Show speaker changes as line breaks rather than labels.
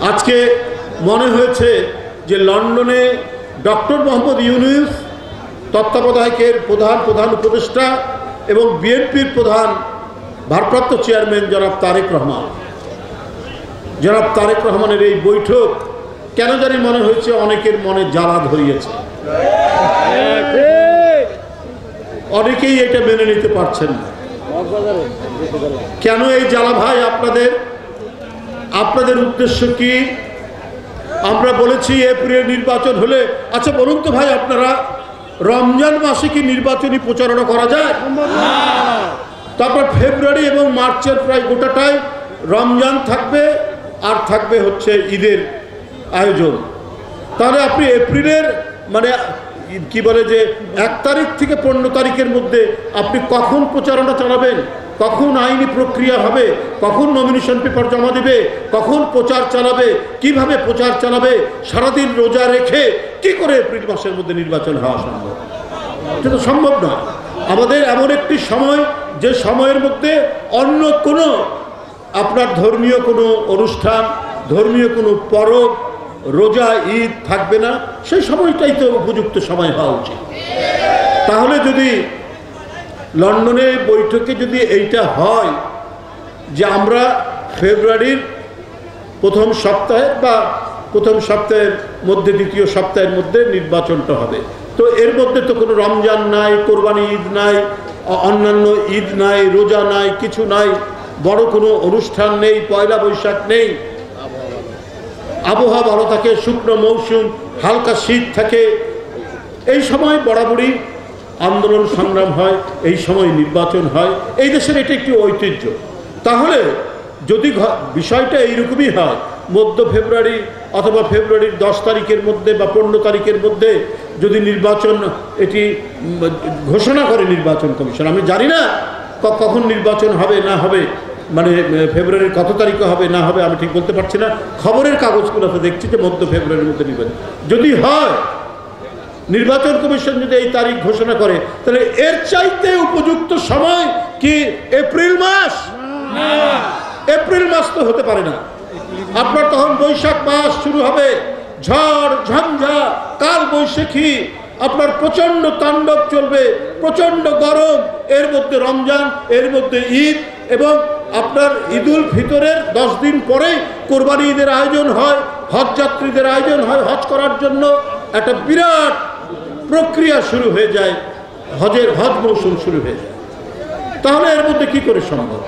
আজকে মনে হয়েছে যে লন্ডনে ডক্টর মোহাম্মদ ইউনূস তত্ত্বাবধায়কের প্রধান উপদেষ্টা এবং বিএনপির প্রধান ভারপ্রাপ্ত চেয়ারম্যান জনাব তারেক রহমানের এই বৈঠক কেন জানি মনে হয়েছে অনেকের মনে জ্বালা ধরিয়েছে। অনেকেই এটা মেনে নিতে পারছেন না। কেন এই জ্বালা ভাই? আপনাদের উদ্দেশ্য কি? আমরা বলেছি এপ্রিল নির্বাচন হলে, আচ্ছা বলুন তো ভাই, আপনারা রমজান মাসে কি নির্বাচনী প্রচারণা করা যায়? তারপর ফেব্রুয়ারি এবং মার্চের প্রায় গোটাটাই রমজান থাকবে, আর থাকবে হচ্ছে ঈদের আয়োজন। তাহলে আপনি এপ্রিলের মানে কি বলে যে 1 তারিখ থেকে 15 তারিখের মধ্যে আপনি কখন প্রচারণা চালাবেন, কখন আইনি প্রক্রিয়া হবে, কখন নমিনেশন পেপার জমা দিবে, কখন প্রচার চালাবে, কিভাবে প্রচার চালাবে, সারাদিন রোজা রেখে কি করে এপ্রিল মাসের মধ্যে নির্বাচন হওয়া সম্ভব? এটা তো সম্ভব না। আমাদের এমন একটি সময়, যে সময়ের মধ্যে অন্য কোনো আপনার ধর্মীয় কোনো অনুষ্ঠান, ধর্মীয় কোনো পরব, রোজা, ঈদ থাকবে না। সেই সময়টাই তো উপযুক্ত সময় হওয়া উচিত। তাহলে যদি লন্ডনে বৈঠকে যদি এইটা হয় যে আমরা ফেব্রুয়ারির প্রথম সপ্তাহে বা প্রথম সপ্তাহের মধ্যে, দ্বিতীয় সপ্তাহের মধ্যে নির্বাচনটা হবে, তো এর মধ্যে তো কোনো রমজান নাই, কোরবানি ঈদ নাই, অন্যান্য ঈদ নাই, রোজা নাই, কিছু নাই, বড় কোনো অনুষ্ঠান নেই, পয়লা বৈশাখ নেই, আবহাওয়া ভালো থাকে, শুকনো মৌসুম, হালকা শীত থাকে। এই সময় বরাবরই আন্দোলন সংগ্রাম হয়, এই সময় নির্বাচন হয়। এই দেশের এটা একটি ঐতিহ্য। তাহলে যদি বিষয়টা এইরকমই হয়, মধ্য ফেব্রুয়ারি অথবা ফেব্রুয়ারির 10 তারিখের মধ্যে বা 15 তারিখের মধ্যে যদি নির্বাচন এটি ঘোষণা করে নির্বাচন কমিশন, আমি জানি না কখন নির্বাচন হবে না হবে, মানে ফেব্রুয়ারির কত তারিখে হবে না হবে আমি ঠিক বলতে পারছি না। খবরের কাগজগুলোতে দেখছি যে মধ্য ফেব্রুয়ারির মধ্যে নির্বাচন যদি হয়, নির্বাচন কমিশন যদি এই তারিখ ঘোষণা করে, তাহলে এর চাইতে উপযুক্ত সময় কি এপ্রিল মাস? এপ্রিল মাস তো হতে পারে না। আপনার তখন বৈশাখ মাস শুরু হবে, ঝড় ঝঞ্ঝা, কাল বৈশাখী, আপনার প্রচন্ড তাণ্ডব চলবে, প্রচন্ড গরম, এর মধ্যে রমজান, এর মধ্যে ঈদ, এবং আপনার ঈদুল ফিতরের 10 দিন পরে কোরবানি ঈদের আয়োজন হয়, হজ যাত্রীদের আয়োজন হয়, হজ করার জন্য একটা বিরাট প্রক্রিয়া শুরু হয়ে যায়, হজ মৌসুম শুরু হয়ে যায়। তাহলে এর মধ্যে কি করে সম্ভব?